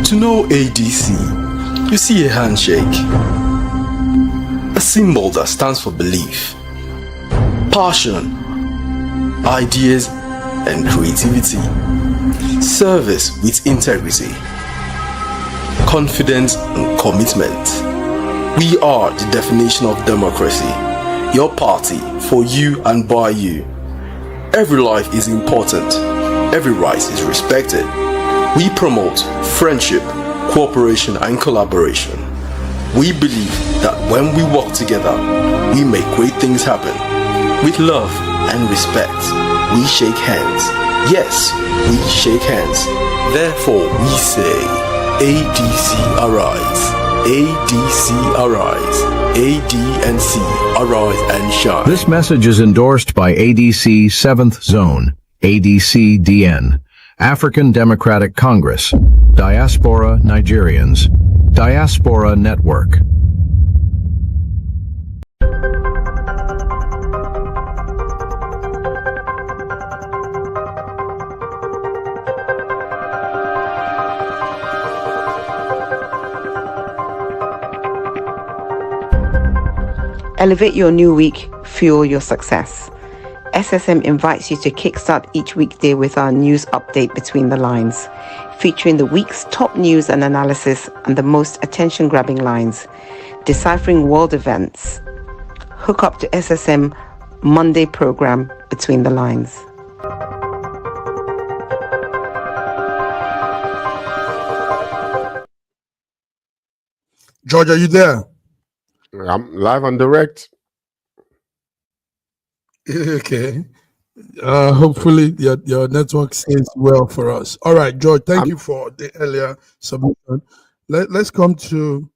To know ADC, you see a handshake, a symbol that stands for belief, passion, ideas, and creativity, service with integrity, confidence and commitment. We are the definition of democracy. Your party, for you and by you. Every life is important. Every right is respected. We promote friendship, cooperation, and collaboration. We believe that when we work together, we make great things happen. With love and respect, we shake hands. Yes, we shake hands. Therefore, we say, ADC arise. ADC arise. AD&C arise and shine. This message is endorsed by ADC 7th Zone, ADC-DN, African Democratic Congress, Diaspora Nigerians, Diaspora Network. Elevate your new week, fuel your success. SSM invites you to kickstart each weekday with our news update Between the Lines, featuring the week's top news and analysis and the most attention-grabbing lines, deciphering world events. Hook up to SSM Monday program Between the Lines. George, are you there? I'm live and direct. Okay. Hopefully your network stays well for us. All right, George, thank you for the earlier submission. Let's come to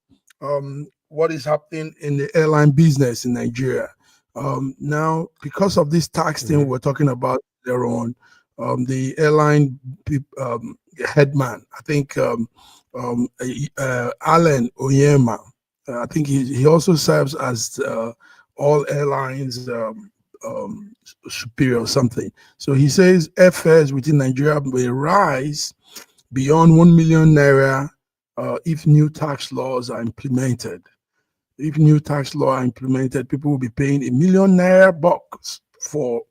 what is happening in the airline business in Nigeria. Now, because of this tax thing we're talking about there on, the airline headman, I think Allen Onyema, I think he also serves as all airlines superior or something. So he says airfares within Nigeria may rise beyond 1 million naira if new tax laws are implemented. If new tax law are implemented, people will be paying 1 million naira bucks to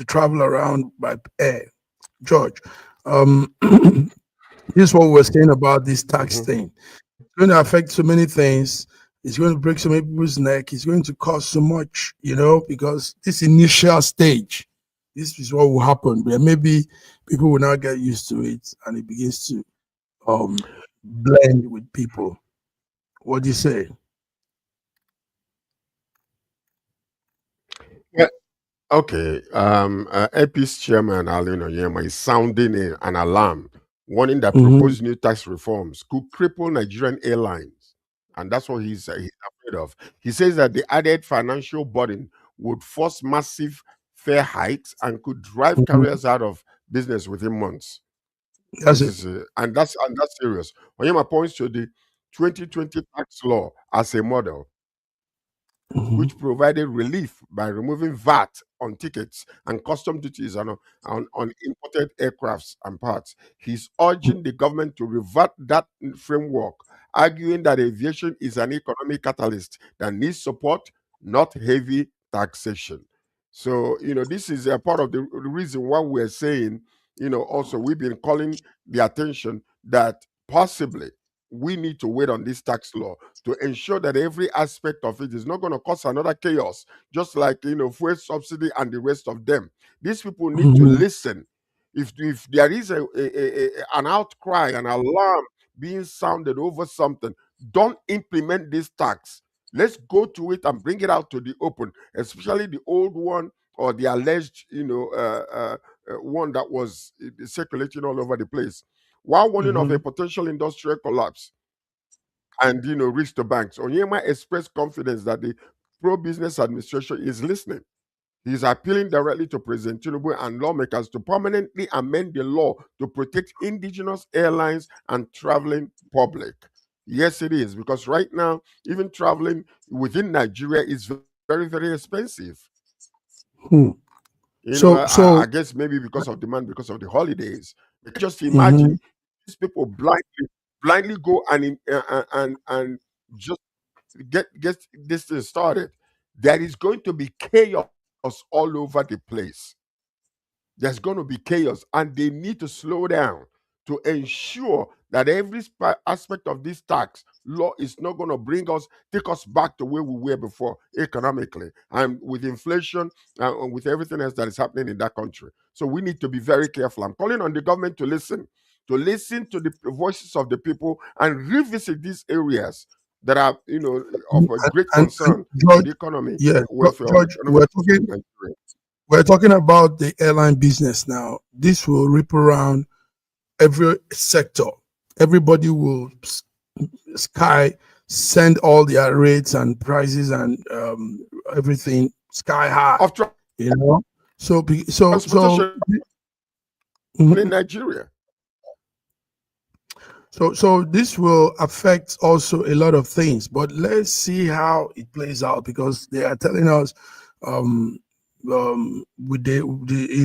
travel around by air. George, this is what we're saying about this tax thing. It's going to affect so many things. It's going to break so many people's neck. It's going to cost so much, because this initial stage, this is what will happen. But maybe people will now get used to it and it begins to blend with people. What do you say? Yeah. Okay. AP's chairman, Allen Onyema, is sounding an alarm, warning that proposed new tax reforms could cripple Nigerian airlines. And that's what he's afraid of. He says that the added financial burden would force massive fare hikes and could drive carriers out of business within months. That's and that's serious. Onyema points to the 2020 tax law as a model, which provided relief by removing VAT on tickets and custom duties on imported aircrafts and parts. He's urging the government to revert that framework, arguing that aviation is an economic catalyst that needs support, not heavy taxation. So, this is a part of the reason why we're saying, also we've been calling the attention that possibly we need to wait on this tax law to ensure that every aspect of it is not going to cause another chaos, just like fuel subsidy and the rest of them. These people need to listen. If there is an outcry, an alarm being sounded over something, don't implement this tax. Let's go to it and bring it out to the open, especially the old one or the alleged one that was circulating all over the place. While warning of a potential industrial collapse and reach the banks, Onyema expressed confidence that the pro-business administration is listening. He's appealing directly to President Tinubu and lawmakers to permanently amend the law to protect indigenous airlines and traveling public. Yes, it is, because right now, even traveling within Nigeria is very, very expensive. I guess maybe because of demand, because of the holidays. Just imagine these people blindly blindly go and just get this thing started, there is going to be chaos all over the place. There's going to be chaos, and they need to slow down to ensure that every aspect of this tax law is not going to take us back to where we were before economically, and with inflation and with everything else that is happening in that country. So we need to be very careful. I'm calling on the government to listen to the voices of the people and revisit these areas that are, of a great concern to George, the economy, yeah, welfare of George, economic Nigeria. we're talking about the airline business now. This will rip around every sector. Everybody will send all their rates and prices and everything sky high. Of So transportation in Nigeria. So this will affect also a lot of things, but let's see how it plays out, because they are telling us it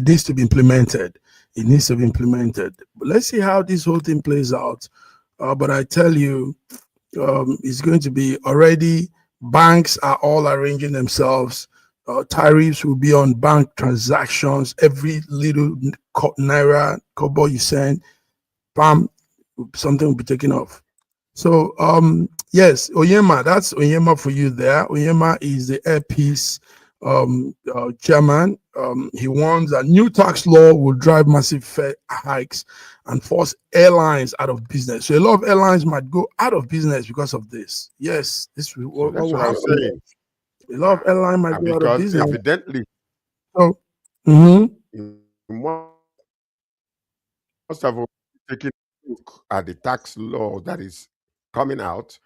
needs to be implemented. It needs to be implemented. But let's see how this whole thing plays out. But I tell you, it's going to be already. Banks are all arranging themselves. Tariffs will be on bank transactions. Every little naira, kobo you send, bam, something will be taken off. So yes, Onyema, that's Onyema for you there. Onyema is the Air Peace chairman. He warns that new tax law will drive massive fare hikes and force airlines out of business. So a lot of airlines might go out of business because of this. Yes, this will. That's what I'm saying. A lot of airlines might go out of business. Evidently, so you must have taken a look at the tax law that is coming out,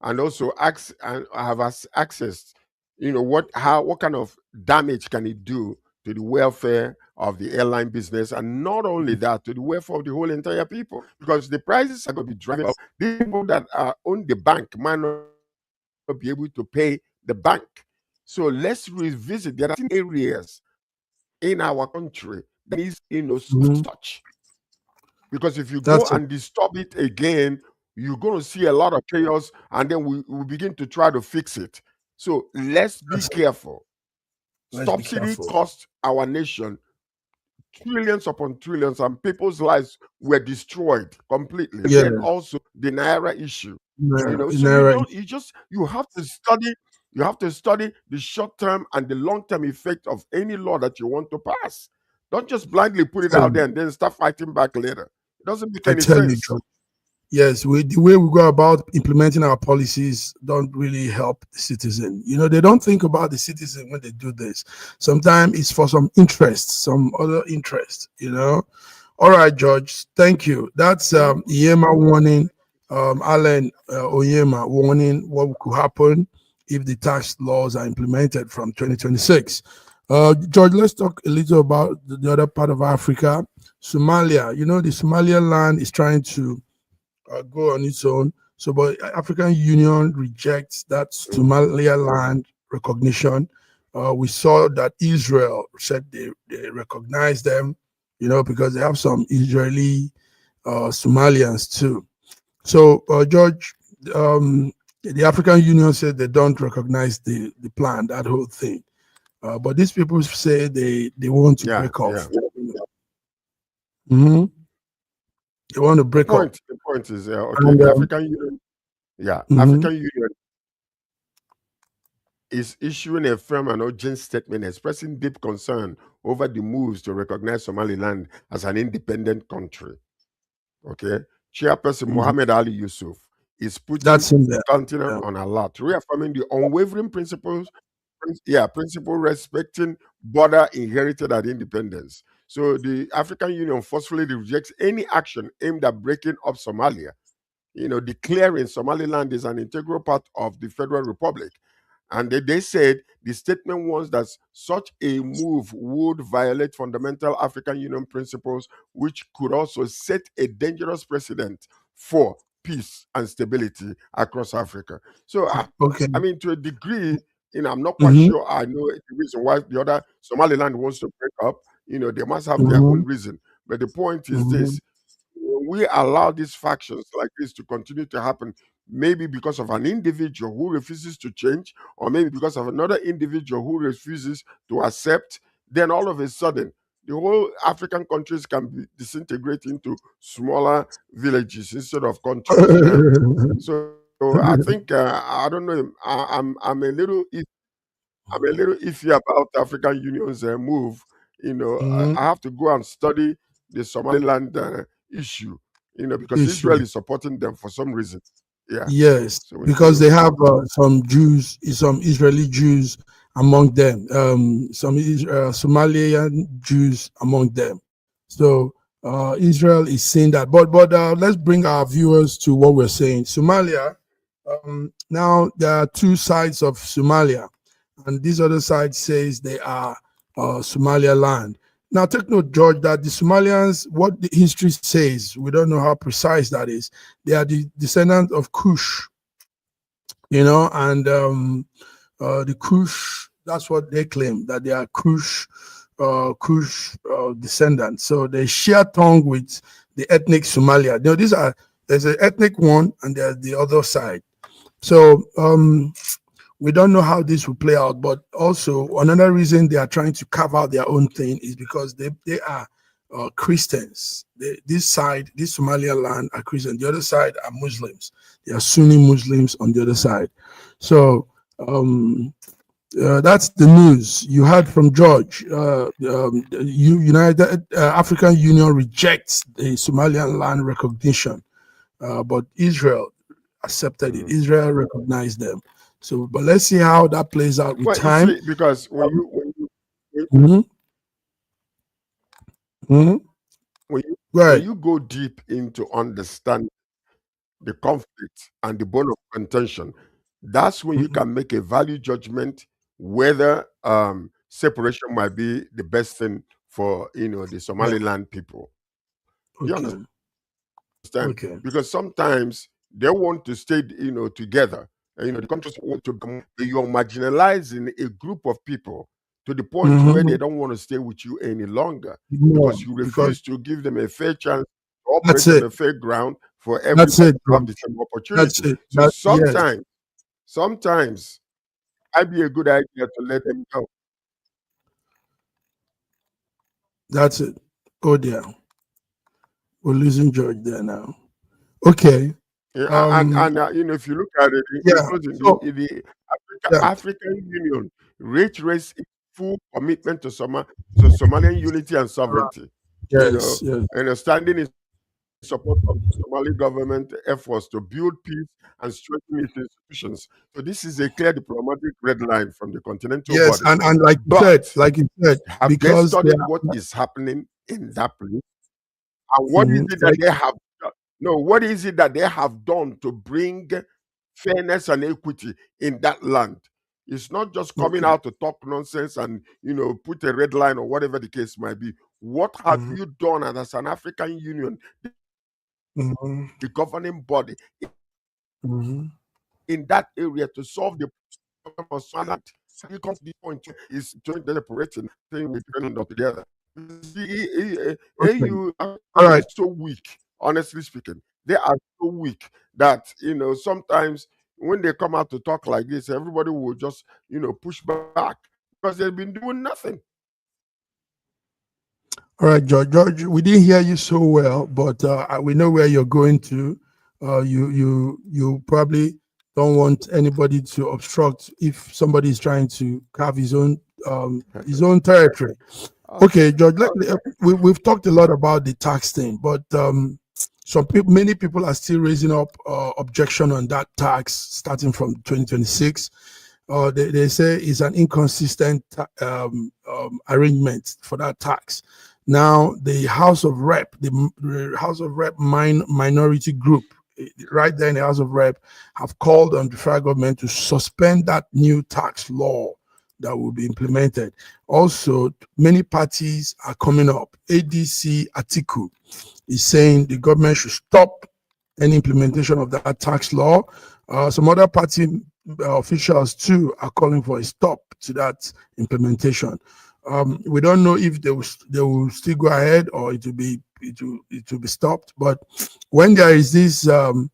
and also have accessed, what kind of damage can it do to the welfare of the airline business, and not only that, to the welfare of the whole entire people, because the prices are going to be driving up. The people that own the bank might not be able to pay the bank. So let's revisit. There are areas in our country that is, touch. Because if you go and disturb it again, you're going to see a lot of chaos, and then we begin to try to fix it. So let's be careful. Subsidy cost our nation trillions upon trillions, and people's lives were destroyed completely. Yeah. And also the naira issue. You have to study. You have to study the short-term and the long-term effect of any law that you want to pass. Don't just blindly put it out there and then start fighting back later. It doesn't make any sense. Yes, the way we go about implementing our policies don't really help the citizen. They don't think about the citizen when they do this. Sometimes it's for some interest, some other interest, All right, George, thank you. That's Onyema warning, Allen Onyema warning what could happen if the tax laws are implemented from 2026. George, let's talk a little about the other part of Africa, Somalia. The Somaliland is trying to go on its own. So, but African Union rejects that Somaliland recognition. We saw that Israel said they recognize them, because they have some Israeli Somalians too. So, George, the African Union said they don't recognize the plan, that whole thing. But these people say they want to break off. Yeah. They want to break up. The point is, the African Union, African Union is issuing a firm and urgent statement expressing deep concern over the moves to recognize Somaliland as an independent country. Okay, Chairperson Mohammed Ali Yusuf is putting the continent on alert, reaffirming the unwavering principle respecting border inherited at independence. So the African Union forcefully rejects any action aimed at breaking up Somalia, declaring Somaliland is an integral part of the Federal Republic. And they said the statement warns that such a move would violate fundamental African Union principles, which could also set a dangerous precedent for peace and stability across Africa. So, to a degree, I'm not quite sure I know the reason why the other Somaliland wants to break up. They must have their own reason. But the point is this: we allow these factions like this to continue to happen, maybe because of an individual who refuses to change, or maybe because of another individual who refuses to accept, then all of a sudden the whole African countries can be disintegrate into smaller villages instead of countries. So I think I don't know. I'm a little I'm a little iffy about African Union's move. Mhm. I have to go and study the Somaliland issue. Because Issue. Israel is supporting them for some reason. Yeah. Yes, So we need because to. they have some Jews, some Israeli Jews among them, some Somalian Jews among them. So Israel is saying that. But let's bring our viewers to what we're saying. Somalia. Now there are two sides of Somalia, and this other side says they are Somaliland. Now, take note, George, that the Somalians, what the history says, we don't know how precise that is. They are the descendants of Kush, and the Kush, that's what they claim, that they are Kush descendants. So they share tongue with the ethnic Somalia. There's an ethnic one and there's the other side. So we don't know how this will play out, but also another reason they are trying to carve out their own thing is because they are Christians. This side, this Somalia land, are Christian. The other side are Muslims. They are Sunni Muslims on the other side. So that's the news you heard from George. United African Union rejects the Somalian land recognition, but Israel accepted it. Israel recognized them. So, but let's see how that plays out with Well, you time. see, because when Mhm. Mhm. Right. you go deep into understanding the conflict and the bone of contention, that's when you Mhm. can make a value judgment whether separation might be the best thing for the Yeah. Somaliland people. Do you Okay. understand? Okay. Because sometimes they want to stay together. The countries want to you're marginalizing a group of people to the point where they Mhm. don't want to stay with you any longer No, because you because refuse to give them a fair chance to that's operate on it. a fair ground for That's everybody it, to have George. the same That's opportunity. it. So Yes, sometimes might be a good idea to let them go. that's it. Oh dear, we're losing George there now. Okay. Yeah, and if you look at it in Yeah. closing, So the yeah. African Union reiterates its full commitment to Somalian unity and sovereignty. Yes. Yes. Standing in support of the Somali government efforts to build peace and strengthen its institutions. So this is a clear diplomatic red line from the continental Yes. body. And But like you said, have they because they studied are what is happening in that place? And what is it that like. they have done? No, what is it that they have done to bring fairness and equity in that land? It's not just coming Okay. out to talk nonsense and put a red line or whatever the case might be. What have Mhm. you done as an African Union, Mhm. the governing body Mhm. in that area to solve the problem of Swaziland? You come to the point is joint deliberating thing with depending on together. You see, Okay. AU All is right. so weak, honestly speaking. They are so weak that sometimes when they come out to talk like this, everybody will just push back because they've been doing nothing. All right, George. George, we didn't hear you so well, but we know where you're going to. You probably don't want anybody to obstruct if somebody is trying to carve his own territory. Okay, George. We've talked a lot about the tax thing, but many people are still raising up objection on that tax starting from 2026. They say it's an inconsistent arrangement for that tax. Now, the House of Rep, the House of Rep minority group, right there in the House of Rep, have called on the federal government to suspend that new tax law that will be implemented. Also, many parties are coming up. ADC Atiku is saying the government should stop any implementation of that tax law. Some other party officials too are calling for a stop to that implementation. We don't know if they will still go ahead or it will be stopped. But when there is this um,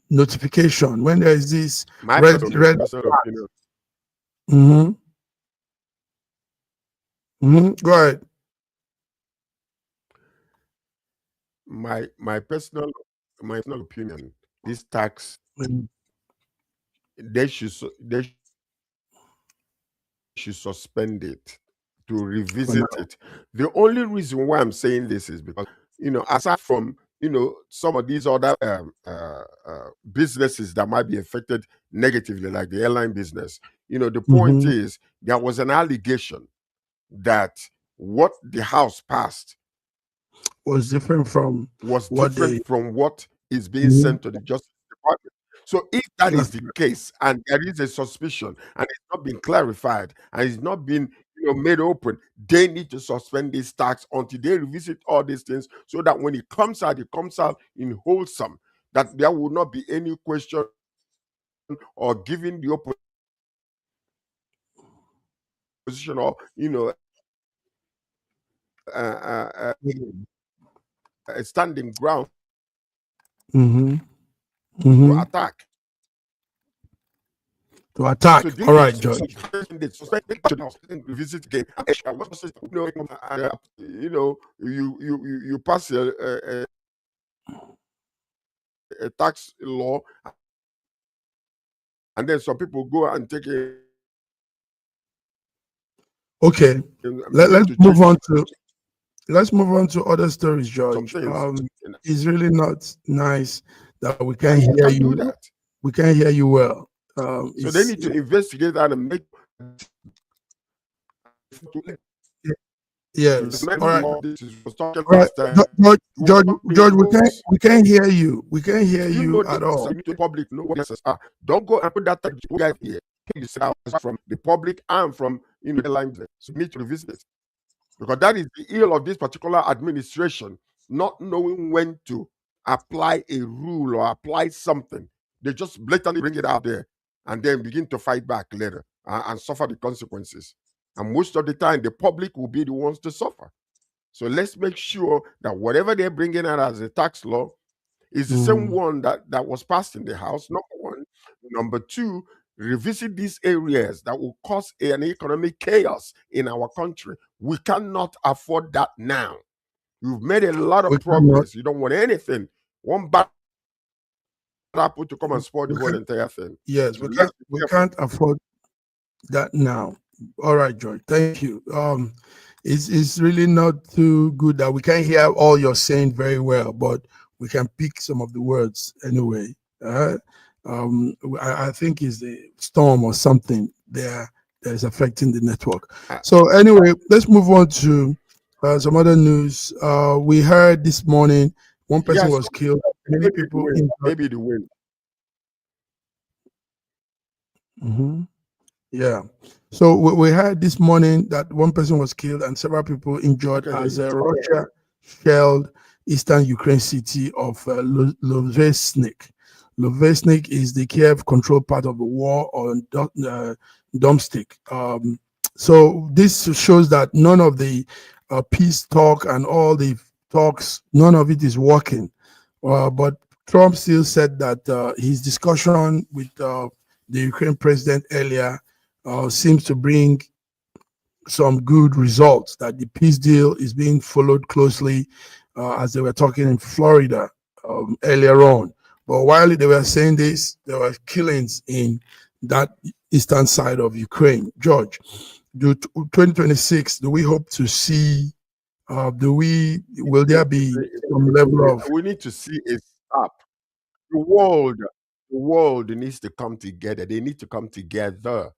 notification, when there is this My red personal opinion. Mm-hmm. Mm-hmm. Go ahead. My personal opinion, this tax, Mhm. they should suspend it to revisit it. The only reason why I'm saying this is because, aside from, some of these other businesses that might be affected negatively, like the airline business, the point Mhm. is there was an allegation that what the House passed Was different from was what different they. from what is being Mhm. sent to the Justice Department. So if that is That's the case, and there is a suspicion, and it's not been clarified, and it's not been made open, they need to suspend this tax until they revisit all these things, so that when it comes out in wholesome, that there will not be any question or giving the opposition or Mhm. a standing ground Mhm. to Mhm. attack. To attack. So this All right, is George. they suspend revisit again. You pass a tax law, and then some people go and take it Okay. and Let, begin let's to move change on to let's move on to other stories, some George. things. It's really not nice that we And can't you hear can't do you. that. We can't hear you well. So they It's need to investigate that and make yes. All right. this was talking All right, last time. George, You will George, not be George, able to. we can't hear you. We can't hear If you you know at this, all. you need to public know what this are. Don't go and put that tax guys here. You say from the public and from airlines. So you need to revisit it, because that is the ill of this particular administration, not knowing when to apply a rule or apply something. They just blatantly bring it out there and then begin to fight back later and suffer the consequences. And most of the time, the public will be the ones to suffer. So let's make sure that whatever they're bringing out as a tax law is the same Mm. one that was passed in the House, number one. Number two, revisit these areas that will cause an economic chaos in our country. We cannot afford that now. You've made a lot We of cannot. progress. You don't want anything, one bad apple to come and spoil the We whole can. entire thing. Yes, So we let's can't. be We careful. can't afford that now. All right, George. Thank you. It's really not too good that we can't hear all you're saying very well, but we can pick some of the words anyway. Uh, I think it's the storm or something there that is affecting the network. Uh, So anyway, let's move on to some other news. We heard this morning one person yes, was killed, many maybe the people win. injured. Maybe the win. Mhm. Yeah. So we heard this morning that one person was killed and several people I injured can hear as you. Russia shelled eastern Ukraine city of Lovesnik. Lovesnik is the Kiev-controlled part of the war on Domstik. So this shows that none of the peace talk and all the talks, none of it is working. But Trump still said that his discussion with the Ukraine president earlier seems to bring some good results, that the peace deal is being followed closely as they were talking in Florida earlier on. But while they were saying this, there were killings in that eastern side of Ukraine. George, 2026, do we hope to see, will there be some level of. We need to see a stop. The world needs to come together. They need to come together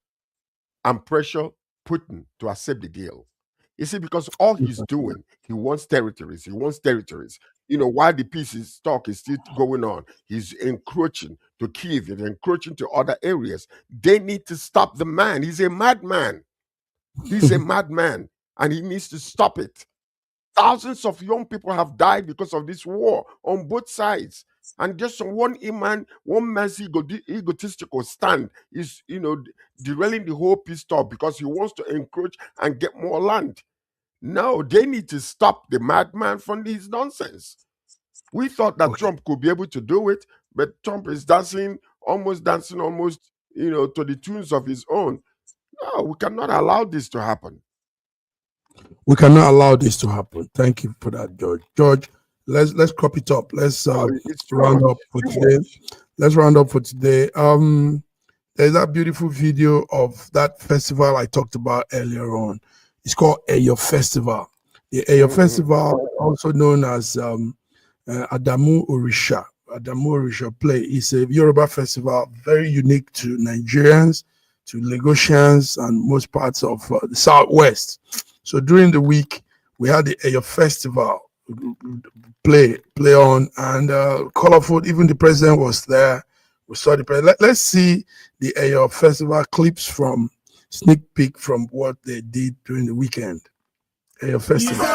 and pressure Putin to accept the deal. You see, because all he's doing, he wants territories. He wants territories. While the talk is still going on, he's encroaching to Kiev, he's encroaching to other areas. They need to stop the man. He's a madman. He's a madman, and he needs to stop it. Thousands of young people have died because of this war on both sides. And just one man, one man's egotistical stand is, derailing the whole peace talk because he wants to encroach and get more land. No, they need to stop the madman from his nonsense. We thought that Trump could be able to do it, but Trump is almost dancing, to the tunes of his own. No, we cannot allow this to happen. We cannot allow this to happen. Thank you for that, George. George, let's crop it up. Let's round up for today. Let's round up for today. There's that beautiful video of that festival I talked about earlier on. It's called Eyo Festival. The Eyo Festival, also known as Adamu Orisha. Adamu Orisha Play is a Yoruba festival, very unique to Nigerians, to Lagosians, and most parts of the Southwest. So during the week, we had the Eyo Festival play on, and colorful. Even the president was there. We saw the president. Let's see the Eyo Festival clips from sneak peek from what they did during the weekend. Eyo Festival.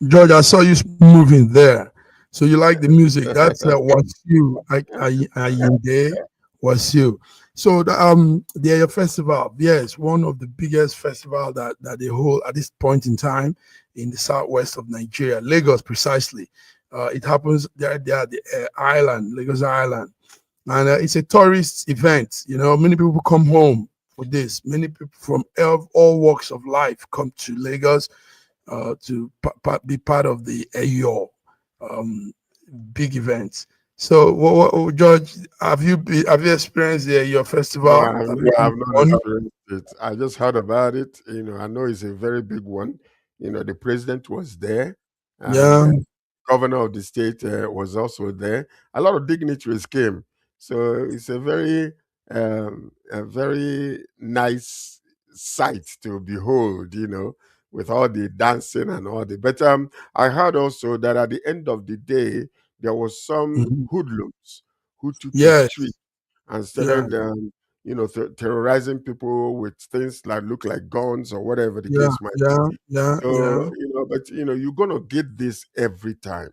George, I saw you moving there. So you like the music. That's what's you. Was you. So the Eyo Festival, yes, one of the biggest festival that they hold at this point in time in the southwest of Nigeria, Lagos precisely. It happens there the island, Lagos Island. And it's a tourist event. Many people come home for this. Many people from all walks of life come to Lagos to be part of the Eyo big events. So, George, have you experienced your festival? No, I've not experienced it. I just heard about it. I know it's a very big one. The president was there. And Yeah. Governor of the state was also there. A lot of dignitaries came. So it's a very nice sight to behold, with all the dancing and all the. But I heard also that at the end of the day, there was some hoodlums who took the Yes. street and started, terrorizing people with things that look like guns or whatever the case might be. Yeah. So, but you're gonna get this every time.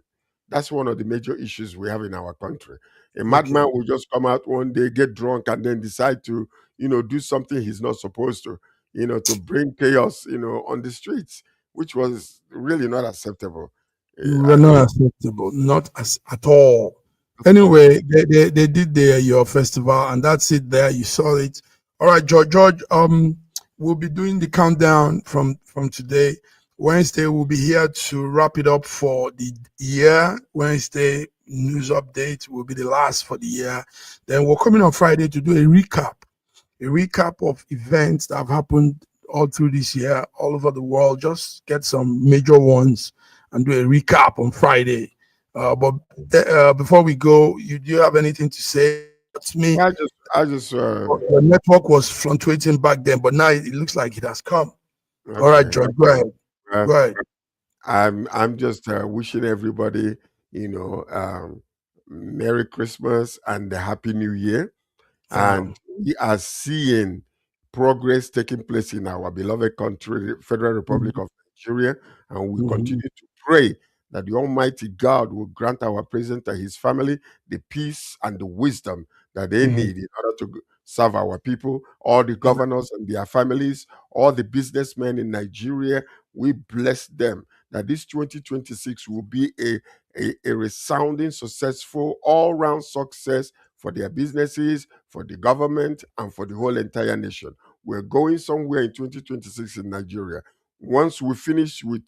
That's one of the major issues we have in our country. A madman will just come out one day, get drunk, and then decide to, do something he's not supposed to, to bring chaos, on the streets, which was really not acceptable. Not acceptable, not at all. Anyway, they did your festival, and that's it. There, you saw it. All right, George. We'll be doing the countdown from today. Wednesday, we'll be here to wrap it up for the year. Wednesday news update will be the last for the year. Then we're coming on Friday to do a recap of events that have happened all through this year, all over the world. Just get some major ones and do a recap on Friday. But before we go, do you have anything to say? That's me. I just the network was fluctuating back then, but now it looks like it has come. Okay. All right, George, go ahead. Go ahead. I'm just wishing everybody, Merry Christmas and a Happy New Year. And we are seeing progress taking place in our beloved country, the Federal Republic of Nigeria, and we continue to pray that the Almighty God will grant our president and his family the peace and the wisdom that they need in order to serve our people, all the governors and their families, all the businessmen in Nigeria. We bless them that this 2026 will be a resounding, successful, all-round success for their businesses, for the government, and for the whole entire nation. We're going somewhere in 2026 in Nigeria. Once we finish with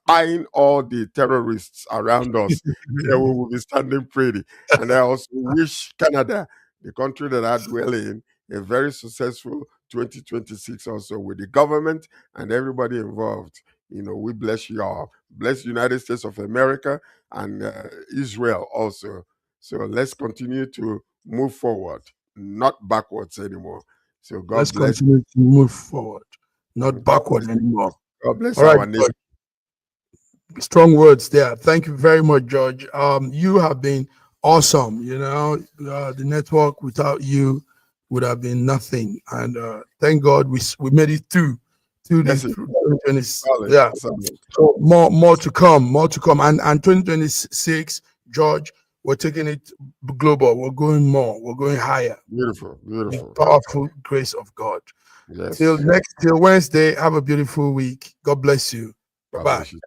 eyeing all the terrorists around us, then we will be standing pretty. And I also wish Canada, the country that I dwell in, a very successful 2026 also with the government and everybody involved. We bless you all. Bless the United States of America and Israel also. So let's continue to move forward, not backwards anymore. So God Let's bless. continue to move forward, not backward anymore. God bless All our right, nation. strong words there. Thank you very much, George. You have been awesome. The network without you would have been nothing. And thank God we made it through Yes, this 2020. solid, Yeah. solid. So more to come. And 2026, George, we're taking it global. We're going more. We're going higher. Beautiful, The beautiful. powerful grace of God. Yes. Till Wednesday. Have a beautiful week. God bless you. God Bye-bye. bless you.